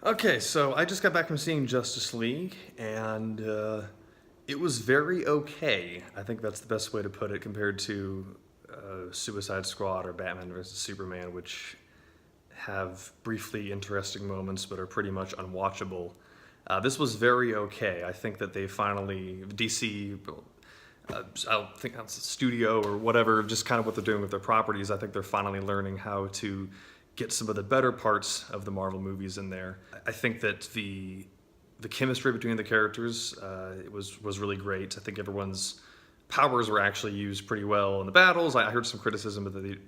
Okay, so I just got back from seeing Justice League, and it was very okay. I think that's the best way to put it compared to Suicide Squad or Batman vs. Superman, which have briefly interesting moments but are pretty much unwatchable. This was very okay. I think that they finally, DC, I don't think that's a studio or whatever, just kind of what they're doing with their properties. I think they're finally learning how to get some of the better parts of the Marvel movies in there. I think that the chemistry between the characters it was really great. I think everyone's powers were actually used pretty well in the battles. I heard some criticism that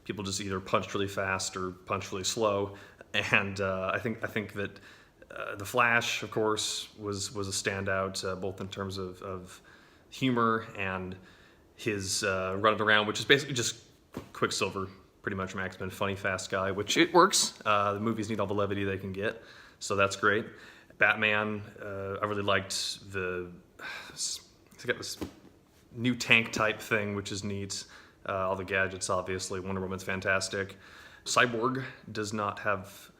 people just either punched really fast or punched really slow, and I think that the Flash, of course, was a standout both in terms of humor and his running around, which is basically just Quicksilver, pretty much from X-Men, funny, fast guy, which it works. The movies need all the levity they can get, so that's great. Batman, I really liked he's got this new tank type thing, which is neat. All the gadgets, obviously. Wonder Woman's fantastic. Cyborg does not have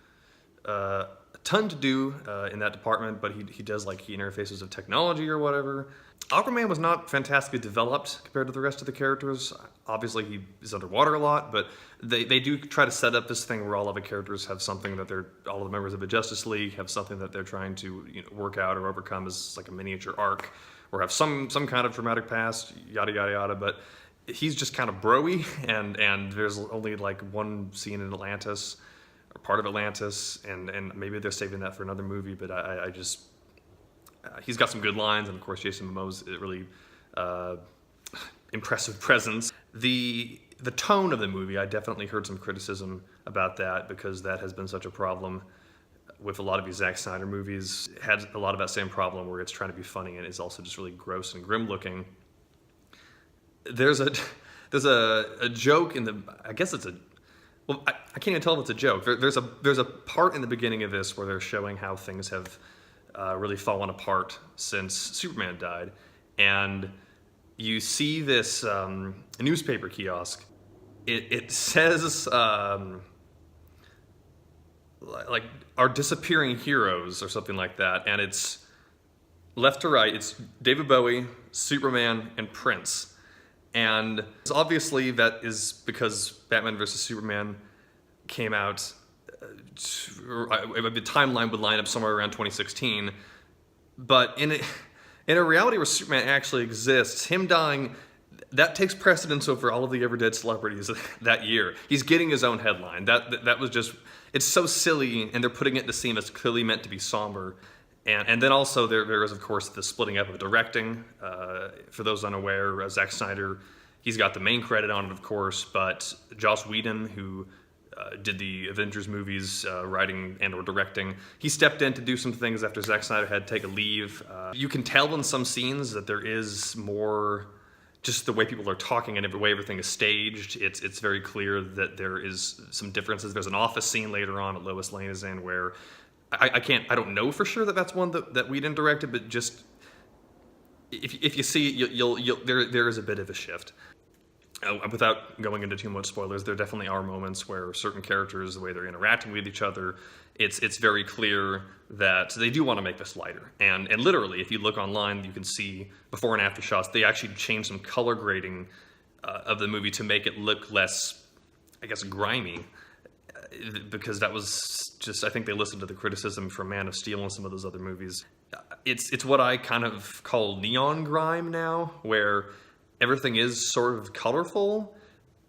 a ton to do in that department, but he does like key interfaces of technology or whatever. Aquaman was not fantastically developed compared to the rest of the characters. Obviously, he is underwater a lot, but they do try to set up this thing where all of the characters have something that all of the members of the Justice League have something that they're trying to work out or overcome as like a miniature arc, or have some kind of traumatic past, yada yada yada. But he's just kind of bro-y, and there's only like one scene in Atlantis, or part of Atlantis, and maybe they're saving that for another movie, but I just... he's got some good lines, and of course Jason Momoa's a really impressive presence. The tone of the movie, I definitely heard some criticism about that, because that has been such a problem with a lot of these Zack Snyder movies. It had a lot of that same problem where it's trying to be funny and it's also just really gross and grim looking. There's a joke in the... I guess it's a... Well, I can't even tell if it's a joke. There's a part in the beginning of this where they're showing how things have really fallen apart since Superman died, and you see this newspaper kiosk. It says like our disappearing heroes or something like that, and it's left to right. It's David Bowie, Superman, and Prince, and obviously that is because Batman vs. Superman came out. The timeline would line up somewhere around 2016, but in a reality where Superman actually exists, him dying, that takes precedence over all of the ever dead celebrities that year. He's getting his own headline. That was just... it's so silly, and they're putting it in a scene that's clearly meant to be somber. And then also there is, of course, the splitting up of directing. For those unaware, Zack Snyder, he's got the main credit on it, of course, but Joss Whedon, who did the Avengers movies, writing and or directing, he stepped in to do some things after Zack Snyder had to take a leave. You can tell in some scenes that there is more just the way people are talking and the way everything is staged. It's very clear that there is some differences. There's an office scene later on that Lois Lane is in where I don't know for sure that that's one that Whedon directed, but just if you see it, there is a bit of a shift. Without going into too much spoilers, there definitely are moments where certain characters, the way they're interacting with each other, it's very clear that they do want to make this lighter. And literally, if you look online, you can see before and after shots, they actually changed some color grading of the movie to make it look less, I guess, grimy. Because that was just... I think they listened to the criticism from Man of Steel and some of those other movies. It's what I kind of call neon grime now, where everything is sort of colorful,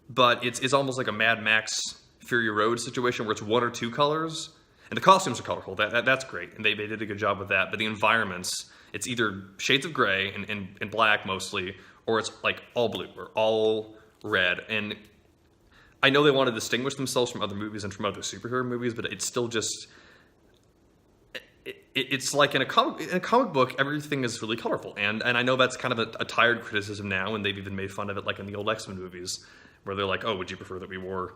but it's almost like a Mad Max Fury Road situation where it's one or two colors, and the costumes are colorful. That's great, and they did a good job with that. But the environments, it's either shades of gray and black mostly, or it's like all blue or all red. And I know they want to distinguish themselves from other movies and from other superhero movies, but it's still just... It's like in a comic book, everything is really colorful, and I know that's kind of a tired criticism now, and they've even made fun of it, like in the old X-Men movies, where they're like, "Oh, would you prefer that we wore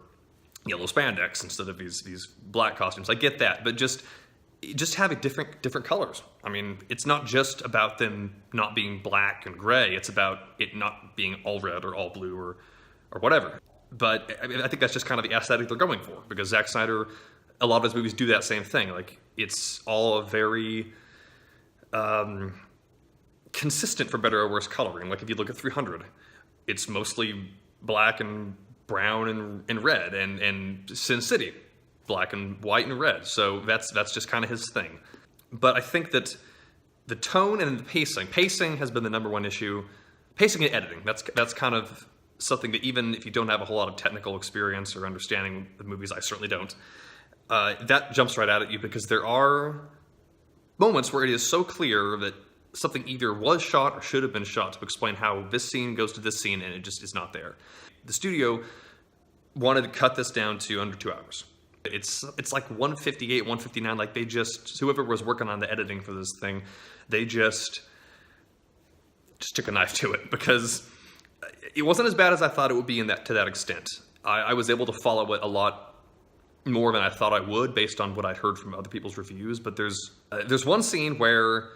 yellow spandex instead of these black costumes?" I get that, but just having different colors. I mean, it's not just about them not being black and gray; it's about it not being all red or all blue or whatever. But I think that's just kind of the aesthetic they're going for, because Zack Snyder a lot of his movies do that same thing. Like, it's all very consistent, for better or worse, coloring. Like, if you look at 300, it's mostly black and brown and red, and Sin City, black and white and red. So that's just kind of his thing. But I think that the tone and the pacing has been the number one issue. Pacing and editing, that's kind of something that, even if you don't have a whole lot of technical experience or understanding the movies, I certainly don't, that jumps right out at you, because there are moments where it is so clear that something either was shot or should have been shot to explain how this scene goes to this scene, and it just is not there. The studio wanted to cut this down to under 2 hours. It's like 158, 159, like they just, whoever was working on the editing for this thing, they just took a knife to it, because it wasn't as bad as I thought it would be to that extent. I was able to follow it a lot more than I thought I would, based on what I'd heard from other people's reviews. But there's one scene where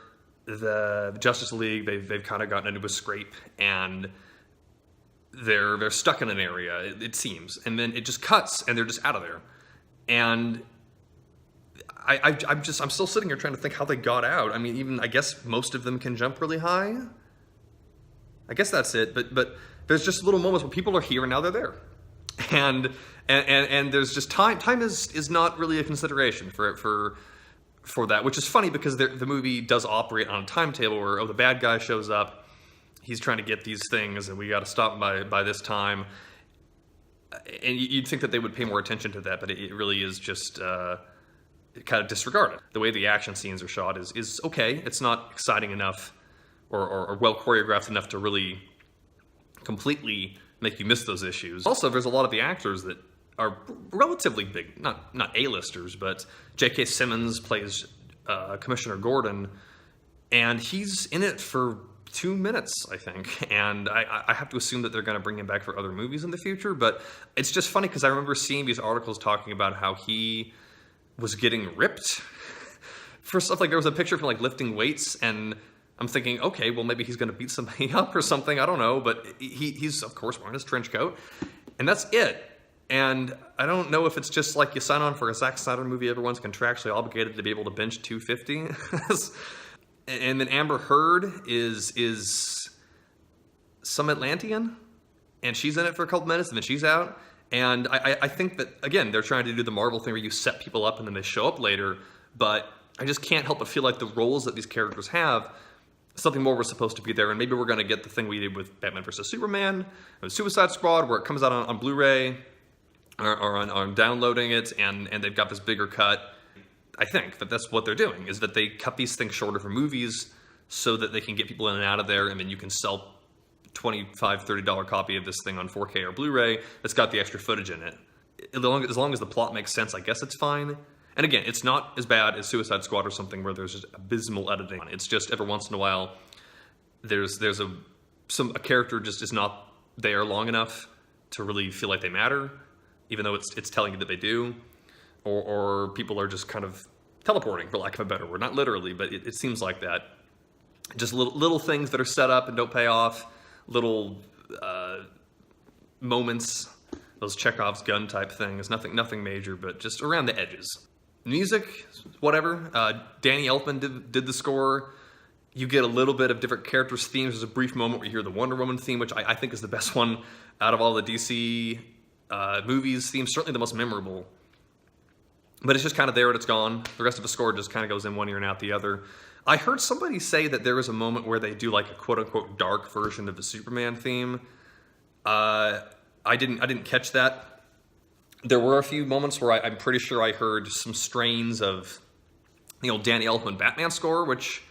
the Justice League, they've kind of gotten into a scrape, and they're stuck in an area, it seems, and then it just cuts and they're just out of there. And I'm still sitting here trying to think how they got out. I mean, even, I guess most of them can jump really high. I guess that's it. But there's just little moments where people are here and now they're there, and there's just time is not really a consideration for that, which is funny, because the movie does operate on a timetable where, the bad guy shows up, he's trying to get these things, and we got to stop by this time. And you'd think that they would pay more attention to that, but it really is just kind of disregarded. The way the action scenes are shot is okay. It's not exciting enough or well choreographed enough to really completely make you miss those issues. Also, there's a lot of the actors that are relatively big, not A-listers, but J.K. Simmons plays Commissioner Gordon, and he's in it for 2 minutes, I think, and I have to assume that they're going to bring him back for other movies in the future. But it's just funny, because I remember seeing these articles talking about how he was getting ripped for stuff. Like, there was a picture of him, like, lifting weights, and I'm thinking, okay, well, maybe he's going to beat somebody up or something, I don't know, but he's of course wearing his trench coat, and that's it. And I don't know if it's just like you sign on for a Zack Snyder movie, everyone's contractually obligated to be able to bench 250. And then Amber Heard is some Atlantean, and she's in it for a couple minutes, and then she's out. And I think that, again, they're trying to do the Marvel thing where you set people up and then they show up later, but I just can't help but feel like the roles that these characters have, something more was supposed to be there. And maybe we're going to get the thing we did with Batman vs. Superman, or Suicide Squad, where it comes out on Blu-ray, or on downloading it, and they've got this bigger cut. I think that that's what they're doing, is that they cut these things shorter for movies so that they can get people in and out of there, and then you can sell $25, $30 copy of this thing on 4K or Blu-ray that's got the extra footage in it. As long as the plot makes sense, I guess it's fine. And again, it's not as bad as Suicide Squad or something where there's just abysmal editing. It's just every once in a while there's a character just is not there long enough to really feel like they matter, even though it's telling you that they do. Or people are just kind of teleporting, for lack of a better word. Not literally, but it seems like that. Just little things that are set up and don't pay off. Little moments, those Chekhov's gun type things. Nothing major, but just around the edges. Music, whatever. Danny Elfman did the score. You get a little bit of different characters' themes. There's a brief moment where you hear the Wonder Woman theme, which I think is the best one out of all the DC movies themes. Certainly the most memorable. But it's just kind of there and it's gone. The rest of the score just kind of goes in one ear and out the other. I heard somebody say that there was a moment where they do like a quote-unquote dark version of the Superman theme. I didn't catch that. There were a few moments where I'm pretty sure I heard some strains of the old Danny Elfman Batman score, which,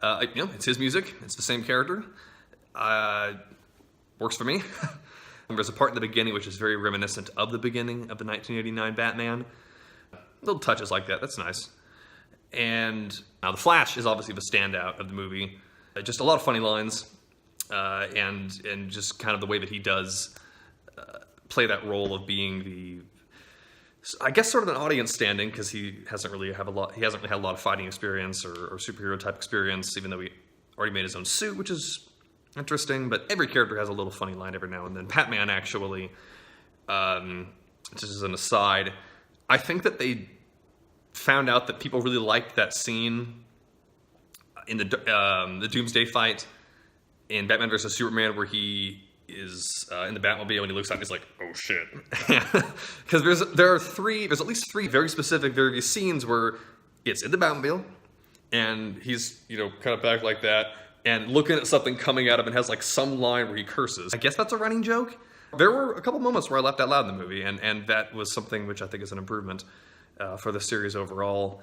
it's his music. It's the same character. Works for me. There's a part in the beginning which is very reminiscent of the beginning of the 1989 Batman. Little touches like that. That's nice. And now the Flash is obviously the standout of the movie. Just a lot of funny lines, and just kind of the way that he does play that role of being I guess sort of an audience standing, because he hasn't really had a lot of fighting experience or superhero type experience, even though he already made his own suit, which is interesting. But every character has a little funny line every now and then. Batman, actually, just as an aside, I think that they found out that people really liked that scene in the Doomsday fight in Batman vs. Superman, where he is in the Batmobile and he looks out and he's like, "Oh shit!" Because there's at least three very specific, very scenes where it's in the Batmobile and he's kind of back like that and looking at something coming at him and has like some line where he curses. I guess that's a running joke. There were a couple moments where I laughed out loud in the movie, and that was something which I think is an improvement for the series overall.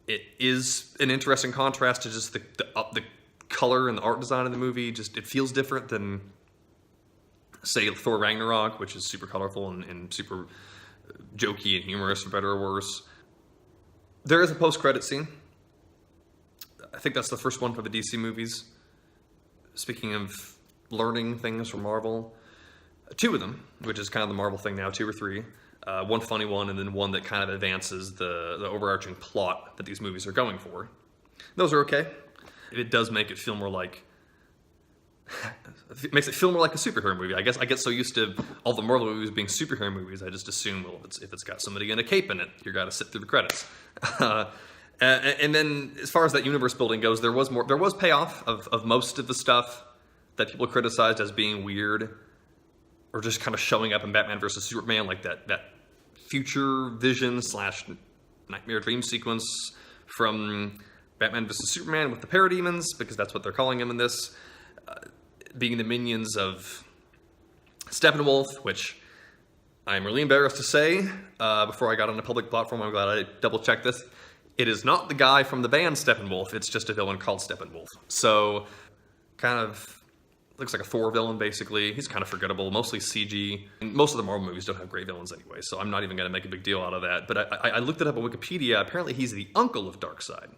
It is an interesting contrast to just the color and the art design of the movie. Just it feels different than, say, Thor Ragnarok, which is super colorful and super jokey and humorous, for better or worse. There is a post-credit scene. I think that's the first one for the DC movies. Speaking of learning things from Marvel, two of them, which is kind of the Marvel thing now, two or three. One funny one, and then one that kind of advances the overarching plot that these movies are going for. Those are okay. It does make it feel more like... It makes it feel more like a superhero movie. I guess I get so used to all the Marvel movies being superhero movies, I just assume, well, if it's got somebody in a cape in it, you got to sit through the credits. And then, as far as that universe building goes, there was payoff of most of the stuff that people criticized as being weird, or just kind of showing up in Batman vs. Superman, like that future vision / nightmare dream sequence from Batman vs. Superman with the parademons, because that's what they're calling him in this, being the minions of Steppenwolf, which I'm really embarrassed to say, before I got on a public platform, I'm glad I double-checked this. It is not the guy from the band Steppenwolf, it's just a villain called Steppenwolf. So, kind of looks like a Thor villain, basically. He's kind of forgettable, mostly CG. And most of the Marvel movies don't have great villains anyway, so I'm not even going to make a big deal out of that. But I looked it up on Wikipedia. Apparently he's the uncle of Darkseid.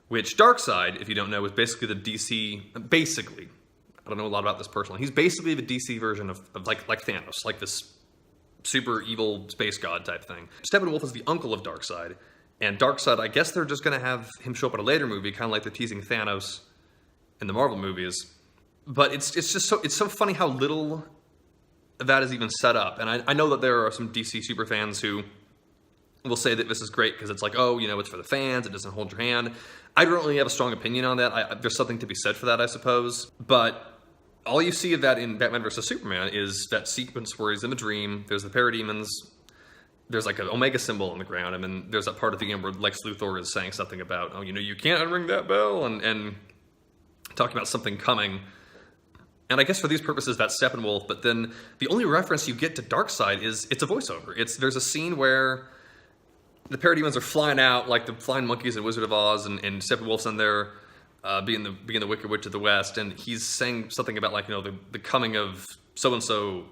Which, Darkseid, if you don't know, is basically the DC... Basically. I don't know a lot about this personally. He's basically the DC version of like Thanos, like this super evil space god type thing. Steppenwolf is the uncle of Darkseid. And Darkseid, I guess they're just going to have him show up in a later movie, kind of like they're teasing Thanos in the Marvel movies. But it's so funny how little of that is even set up. And I know that there are some DC super fans who will say that this is great because it's like, oh, it's for the fans, it doesn't hold your hand. I don't really have a strong opinion on that. There's something to be said for that, I suppose. But all you see of that in Batman vs. Superman is that sequence where he's in a dream, there's the parademons, there's like an Omega symbol on the ground, and then there's that part of the game where Lex Luthor is saying something about, oh, you can't unring that bell, and talking about something coming. And I guess for these purposes, that's Steppenwolf, but then the only reference you get to Darkseid is it's a voiceover. There's a scene where the parademons are flying out like the flying monkeys in Wizard of Oz, and Steppenwolf's in there being the Wicked Witch of the West, and he's saying something about like, the coming of so-and-so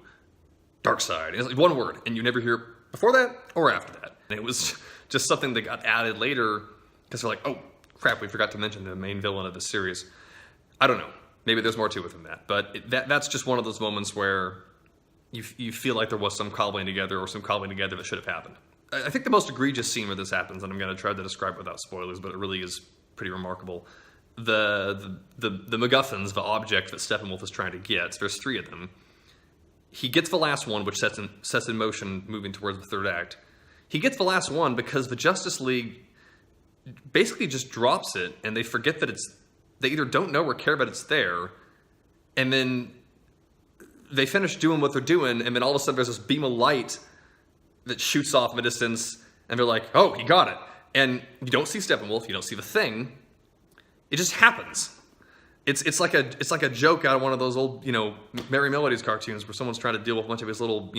Darkseid. It's like one word, and you never hear it before that or after that. And it was just something that got added later because they're like, oh, crap, we forgot to mention the main villain of the series. I don't know. Maybe there's more to it than that. But that's just one of those moments where you feel like there was some cobbling together or some cobbling together that should have happened. I think the most egregious scene where this happens, and I'm going to try to describe it without spoilers, but it really is pretty remarkable. The MacGuffins, the object that Steppenwolf is trying to get, there's three of them. He gets the last one, which sets in motion moving towards the third act. He gets the last one because the Justice League basically just drops it, and they forget that they either don't know or care that it's there, and then they finish doing what they're doing, and then all of a sudden there's this beam of light that shoots off in the distance, and they're like, oh, he got it. And you don't see Steppenwolf, you don't see the thing. It just happens. It's like a joke out of one of those old, Merry Melodies cartoons where someone's trying to deal with a bunch of his little,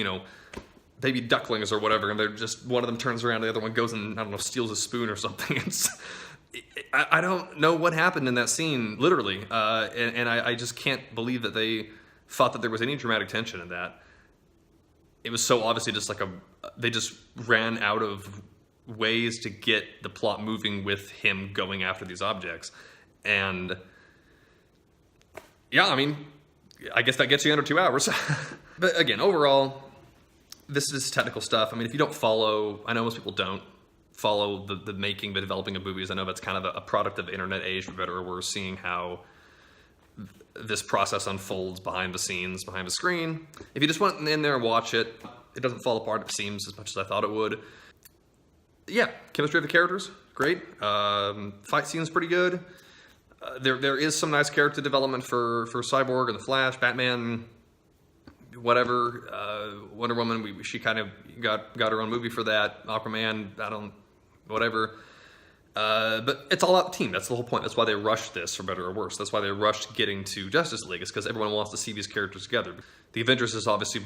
baby ducklings or whatever, and they're just, one of them turns around, the other one goes and, steals a spoon or something. I don't know what happened in that scene, literally, and I just can't believe that they thought that there was any dramatic tension in that. It was so obviously just they just ran out of ways to get the plot moving with him going after these objects. And yeah, I guess that gets you under 2 hours. But again, overall, this is technical stuff. If you don't follow, I know most people don't follow the making, the developing of movies. I know that's kind of a product of the internet age, for better or worse, seeing how this process unfolds behind the scenes, behind the screen. If you just went in there and watch it, it doesn't fall apart, it seems, as much as I thought it would. Yeah, chemistry of the characters, great. Fight scene's pretty good. There is some nice character development for Cyborg and the Flash, Batman, whatever. Wonder Woman, she kind of got her own movie for that. Aquaman, whatever. But it's all about the team. That's the whole point. That's why they rushed this, for better or worse. That's why they rushed getting to Justice League, is because everyone wants to see these characters together. The Avengers is obviously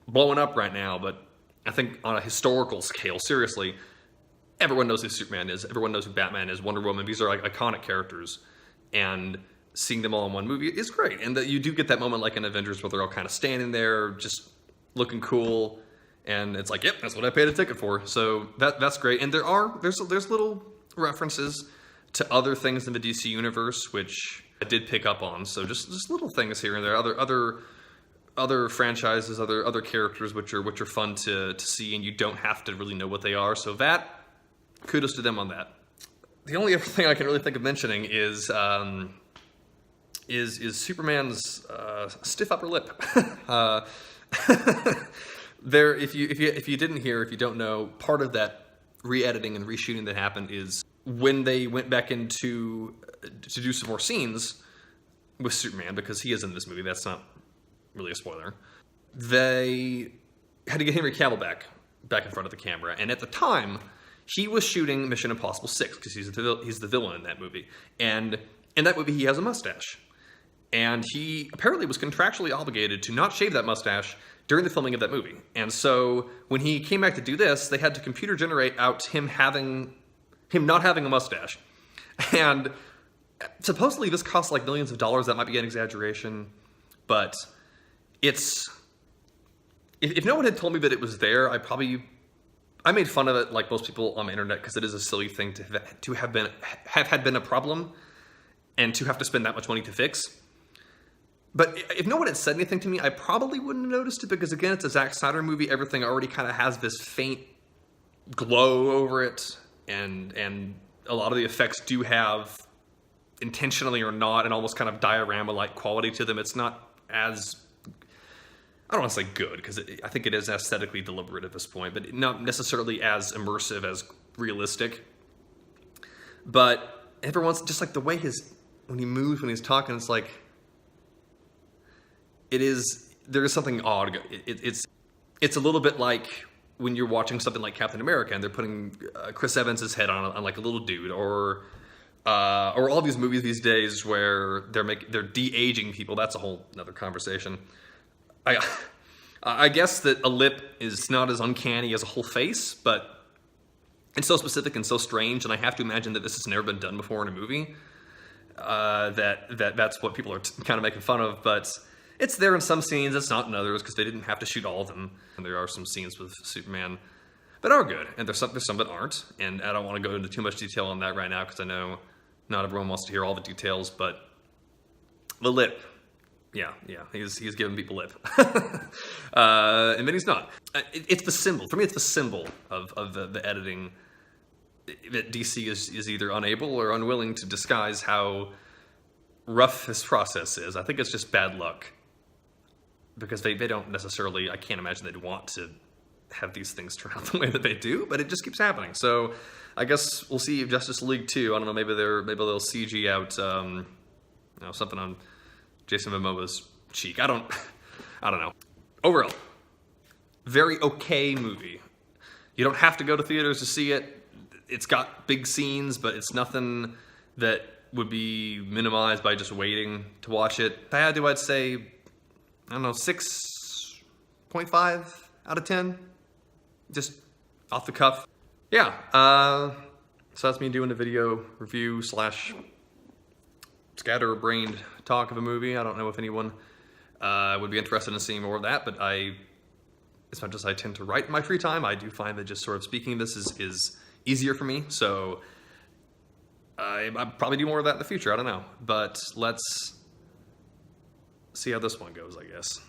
blowing up right now, but I think on a historical scale, seriously, everyone knows who Superman is. Everyone knows who Batman is, Wonder Woman. These are like iconic characters. And seeing them all in one movie is great. And that you do get that moment like in Avengers where they're all kind of standing there, just looking cool. And it's like, yep, that's what I paid a ticket for. So that's great. And there's little references to other things in the DC universe, which I did pick up on. So just little things here and there, other franchises, other characters, which are fun to see, and you don't have to really know what they are. So kudos to them on that. The only other thing I can really think of mentioning is Superman's stiff upper lip. If you didn't hear, if you don't know, part of that re-editing and reshooting that happened is when they went back into to do some more scenes with Superman, because he is in this movie. That's not really a spoiler. They had to get Henry Cavill back in front of the camera, and at the time, he was shooting Mission Impossible 6 because he's the villain in that movie. And in that movie, he has a mustache. And he apparently was contractually obligated to not shave that mustache during the filming of that movie. And so when he came back to do this, they had to computer generate out him not having a mustache. And supposedly this costs like millions of dollars. That might be an exaggeration. But if no one had told me that it was there, I made fun of it like most people on the internet because it is a silly thing to have been a problem and to have to spend that much money to fix. But if no one had said anything to me, I probably wouldn't have noticed it because, again, it's a Zack Snyder movie. Everything already kind of has this faint glow over it, and a lot of the effects do have, intentionally or not, an almost kind of diorama-like quality to them. It's not as... I don't want to say good, because I think it is aesthetically deliberate at this point, but not necessarily as immersive as realistic. But everyone's just like the way when he moves, when he's talking, it's like, there is something odd. It's a little bit like when you're watching something like Captain America and they're putting Chris Evans' head on like a little dude, or all these movies these days where they're de-aging people. That's a whole another conversation. I guess that a lip is not as uncanny as a whole face, but it's so specific and so strange, and I have to imagine that this has never been done before in a movie. That's what people are kind of making fun of, but it's there in some scenes, it's not in others, because they didn't have to shoot all of them. And there are some scenes with Superman that are good, and there's some that aren't, and I don't want to go into too much detail on that right now, because I know not everyone wants to hear all the details, but the lip. Yeah, he's giving people lip. And then he's not. It's the symbol. For me, it's the symbol of the editing that DC is either unable or unwilling to disguise how rough this process is. I think it's just bad luck. Because they don't necessarily, I can't imagine they'd want to have these things turn out the way that they do, but it just keeps happening. So I guess we'll see if Justice League 2, I don't know, maybe they'll CG out something on Jason Momoa's cheek. I don't know. Overall, very okay movie. You don't have to go to theaters to see it. It's got big scenes, but it's nothing that would be minimized by just waiting to watch it. If I had to, I'd say, I don't know, 6.5 out of 10. Just off the cuff. Yeah, so that's me doing a video review / scatterbrained talk of a movie. I don't know if anyone would be interested in seeing more of that, but as much as I tend to write in my free time, I do find that just sort of speaking this is easier for me, so I'll probably do more of that in the future. I don't know, but let's see how this one goes, I guess.